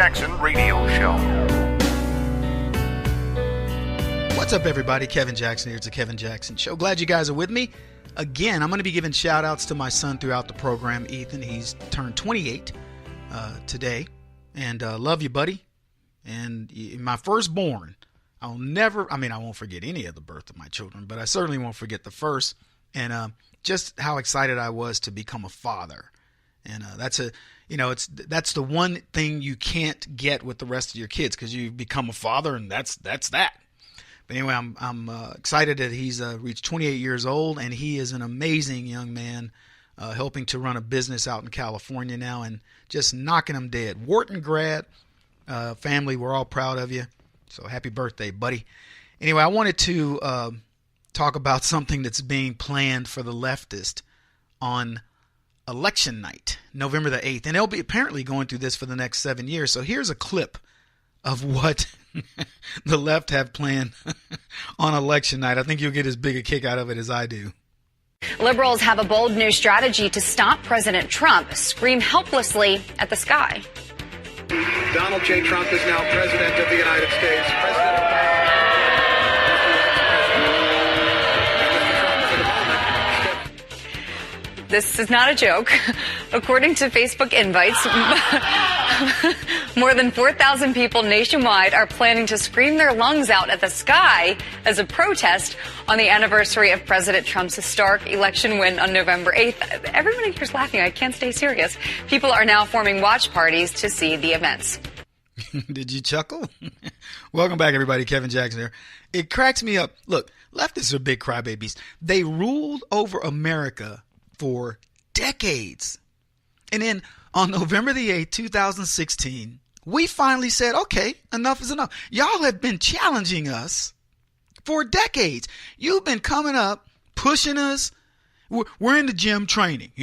Jackson Radio Show. What's up, everybody? Kevin Jackson here. It's the Kevin Jackson Show. Glad you guys are with me. Again, I'm going to be giving shout-outs to my son throughout the program, Ethan. He's turned 28 today. And love you, buddy. And my firstborn, I won't forget any of the birth of my children, but I certainly won't forget the first. And just how excited I was to become a father. And that's the one thing you can't get with the rest of your kids, because you become a father, and that's that. But anyway, I'm excited that he's reached 28 years old, and he is an amazing young man, helping to run a business out in California now, and just knocking them dead. Wharton grad, family, we're all proud of you. So happy birthday, buddy. Anyway, I wanted to talk about something that's being planned for the leftist on election night, November the 8th. And they'll be apparently going through this for the next 7 years. So here's a clip of what the left have planned on election night. I think you'll get as big a kick out of it as I do. Liberals have a bold new strategy to stop President Trump. Scream helplessly at the sky. Donald J. Trump is now president of the United States. This is not a joke. According to Facebook invites, more than 4,000 people nationwide are planning to scream their lungs out at the sky as a protest on the anniversary of President Trump's historic election win on November 8th. Everyone here's laughing. I can't stay serious. People are now forming watch parties to see the events. Did you chuckle? Welcome back, everybody. Kevin Jackson here. It cracks me up. Look, leftists are big crybabies. They ruled over America for decades. And then on November the 8th, 2016, we finally said, okay, enough is enough. Y'all have been challenging us for decades. You've been coming up, pushing us. We're in the gym training,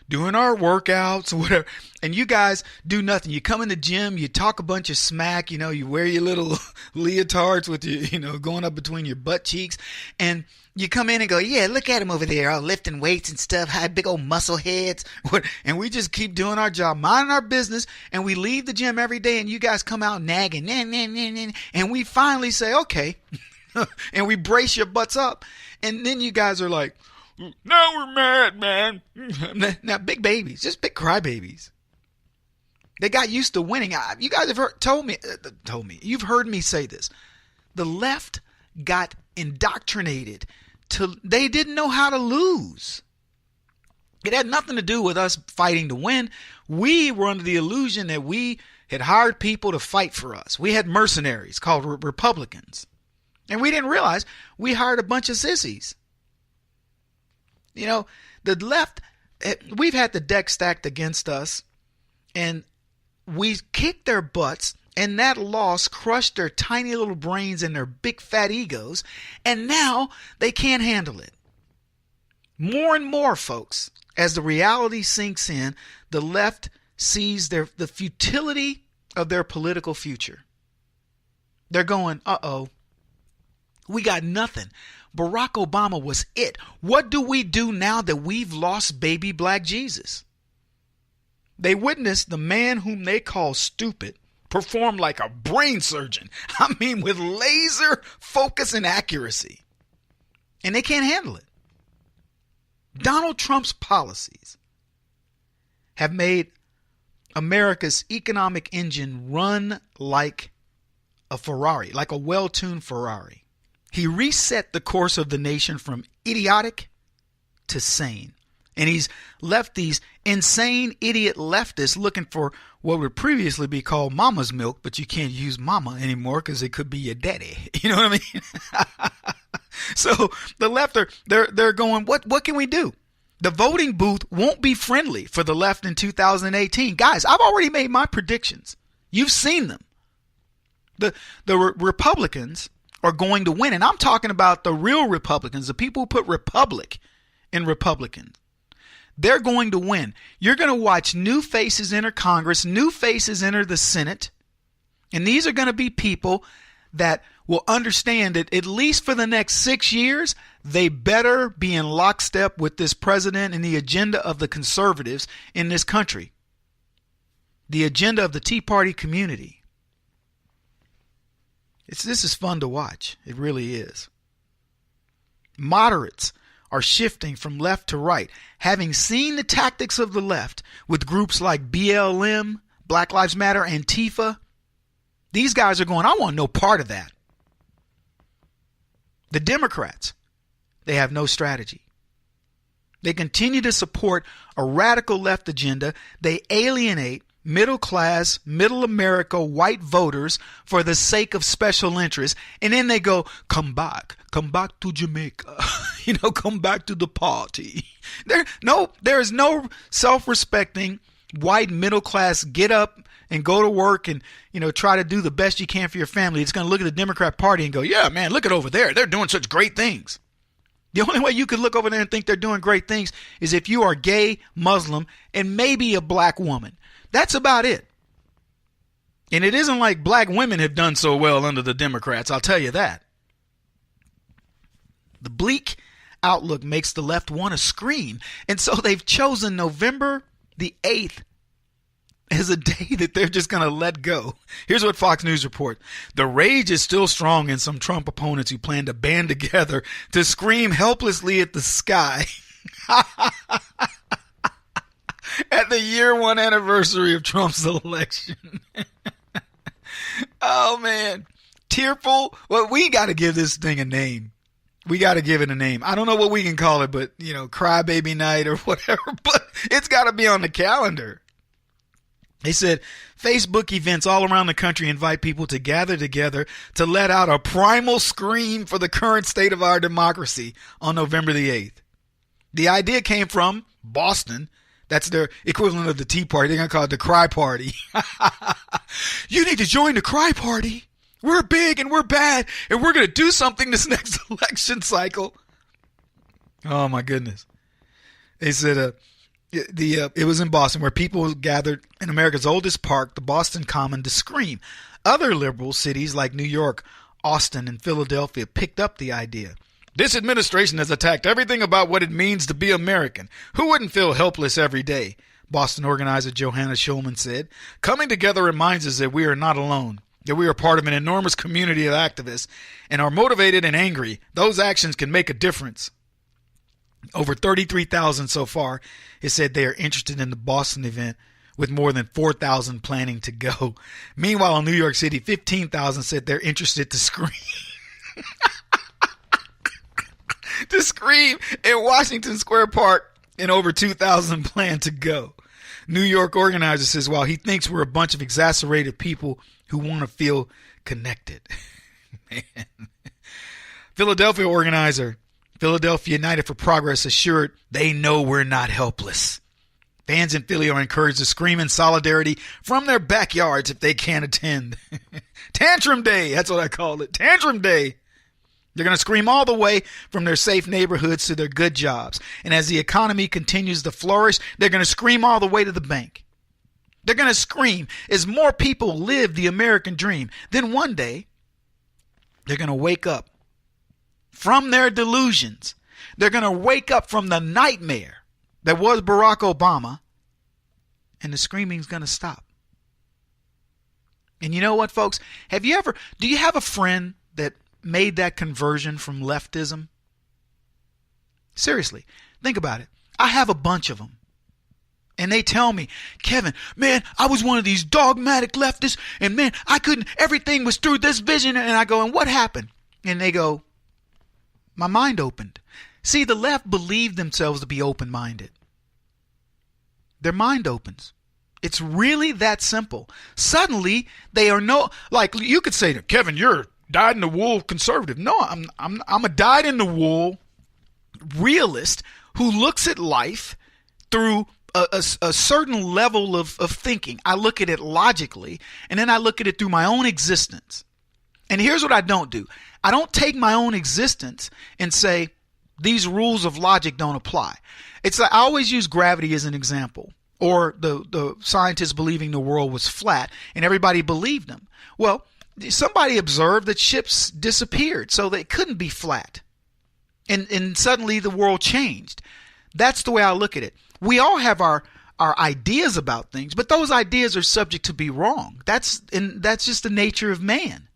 doing our workouts or whatever. And you guys do nothing. You come in the gym, you talk a bunch of smack, you wear your little leotards with your, going up between your butt cheeks. And you come in and go, yeah, look at him over there, all lifting weights and stuff, high, big old muscle heads. And we just keep doing our job, minding our business. And we leave the gym every day, and you guys come out nagging. And we finally say, okay. And we brace your butts up. And then you guys are like, now we're mad, man. Now, big babies, just big crybabies. They got used to winning. You guys have told me, you've heard me say this. The left got indoctrinated they didn't know how to lose. It had nothing to do with us fighting to win. We were under the illusion that we had hired people to fight for us. We had mercenaries called Republicans. And we didn't realize we hired a bunch of sissies. The left, we've had the deck stacked against us, and we kicked their butts, and that loss crushed their tiny little brains and their big fat egos, and now they can't handle it. More and more, folks, as the reality sinks in, the left sees the futility of their political future. They're going, uh-oh, we got nothing. Barack Obama was it. What do we do now that we've lost baby black Jesus? They witnessed the man whom they call stupid perform like a brain surgeon. I mean, with laser focus and accuracy. And they can't handle it. Donald Trump's policies have made America's economic engine run like a Ferrari, like a well-tuned Ferrari. He reset the course of the nation from idiotic to sane. And he's left these insane idiot leftists looking for what would previously be called mama's milk, but you can't use mama anymore because it could be your daddy. You know what I mean? So the left they're going, what can we do? The voting booth won't be friendly for the left in 2018. Guys, I've already made my predictions. You've seen them. The Republicans are going to win. And I'm talking about the real Republicans, the people who put Republic in Republican. They're going to win. You're going to watch new faces enter Congress, new faces enter the Senate. And these are going to be people that will understand that at least for the next 6 years, they better be in lockstep with this president and the agenda of the conservatives in this country. the agenda of the Tea Party community. This is fun to watch. It really is. Moderates are shifting from left to right, having seen the tactics of the left with groups like BLM, Black Lives Matter, Antifa. These guys are going, I want no part of that. The Democrats, they have no strategy. They continue to support a radical left agenda. They alienate middle class, middle America, white voters for the sake of special interests. And then they go, come back to Jamaica, come back to the party. There is no self-respecting white middle class get up and go to work and, try to do the best you can for your family. It's going to look at the Democrat Party and go, yeah, man, look at over there. They're doing such great things. The only way you could look over there and think they're doing great things is if you are gay, Muslim, and maybe a black woman. That's about it. And it isn't like black women have done so well under the Democrats, I'll tell you that. The bleak outlook makes the left want to scream. And so they've chosen November the 8th as a day that they're just going to let go. Here's what Fox News reports. The rage is still strong in some Trump opponents who plan to band together to scream helplessly at the sky at the year one anniversary of Trump's election. Oh, man. Tearful. Well, we got to give this thing a name. We got to give it a name. I don't know what we can call it, but, crybaby night or whatever, but it's got to be on the calendar. They said Facebook events all around the country invite people to gather together to let out a primal scream for the current state of our democracy on November the 8th. The idea came from Boston. That's their equivalent of the Tea Party. They're going to call it the Cry Party. You need to join the Cry Party. We're big and we're bad and we're going to do something this next election cycle. Oh, my goodness. They said it was in Boston where people gathered in America's oldest park, the Boston Common, to scream. Other liberal cities like New York, Austin, and Philadelphia picked up the idea. This administration has attacked everything about what it means to be American. Who wouldn't feel helpless every day? Boston organizer Johanna Schulman said. Coming together reminds us that we are not alone, that we are part of an enormous community of activists and are motivated and angry. Those actions can make a difference. Over 33,000 so far has said they are interested in the Boston event, with more than 4,000 planning to go. Meanwhile, in New York City, 15,000 said they're interested to scream. To scream in Washington Square Park, and over 2,000 plan to go. New York organizer says, while he thinks we're a bunch of exasperated people who want to feel connected. Man. Philadelphia organizer, Philadelphia United for Progress, assured they know we're not helpless. Fans in Philly are encouraged to scream in solidarity from their backyards if they can't attend. Tantrum Day, that's what I call it. Tantrum Day. They're going to scream all the way from their safe neighborhoods to their good jobs. And as the economy continues to flourish, they're going to scream all the way to the bank. They're going to scream as more people live the American dream. Then one day, they're going to wake up from their delusions. They're going to wake up from the nightmare that was Barack Obama, and the screaming's going to stop. And you know what, folks? Do you have a friend that made that conversion from leftism? Seriously, think about it. I have a bunch of them. And they tell me, Kevin, man, I was one of these dogmatic leftists, and man, everything was through this vision. And I go, and what happened? And they go, my mind opened. See, the left believed themselves to be open-minded. Their mind opens. It's really that simple. Suddenly, they are like you could say, Kevin, you're dyed-in-the-wool conservative. No, I'm a dyed-in-the-wool realist who looks at life through a certain level of thinking. I look at it logically, and then I look at it through my own existence. And here's what I don't do. I don't take my own existence and say, these rules of logic don't apply. It's like I always use gravity as an example, or the scientists believing the world was flat, and everybody believed them. Well, somebody observed that ships disappeared, so they couldn't be flat. And suddenly the world changed. That's the way I look at it. We all have our our ideas about things, but those ideas are subject to be wrong. That's just the nature of man.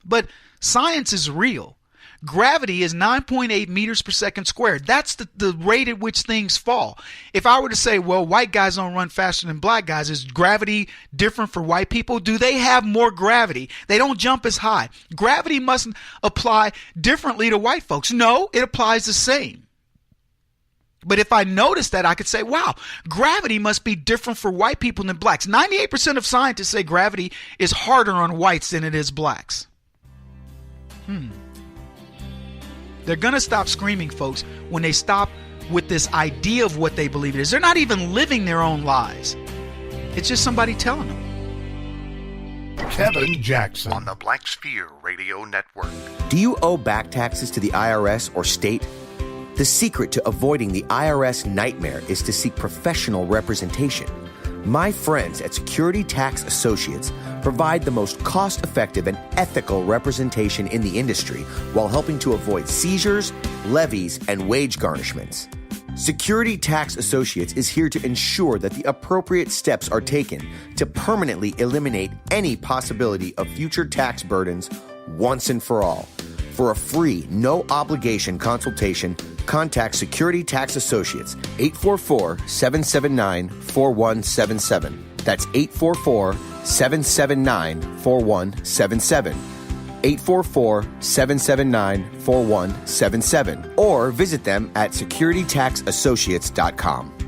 But science is real. Gravity is 9.8 meters per second squared. That's the rate at which things fall. If I were to say, well, white guys don't run faster than black guys, is gravity different for white people? Do they have more gravity? They don't jump as high. Gravity mustn't apply differently to white folks. No, it applies the same. But if I notice that, I could say, wow, gravity must be different for white people than blacks. 98% of scientists say gravity is harder on whites than it is blacks. They're going to stop screaming, folks, when they stop with this idea of what they believe it is. They're not even living their own lies. It's just somebody telling them. Kevin Jackson on the Black Sphere Radio Network. Do you owe back taxes to the IRS or state? The secret to avoiding the IRS nightmare is to seek professional representation. My friends at Security Tax Associates provide the most cost-effective and ethical representation in the industry while helping to avoid seizures, levies, and wage garnishments. Security Tax Associates is here to ensure that the appropriate steps are taken to permanently eliminate any possibility of future tax burdens once and for all. For a free, no-obligation consultation, contact Security Tax Associates, 844-779-4177. That's 844-779-4177. 844-779-4177. Or visit them at securitytaxassociates.com.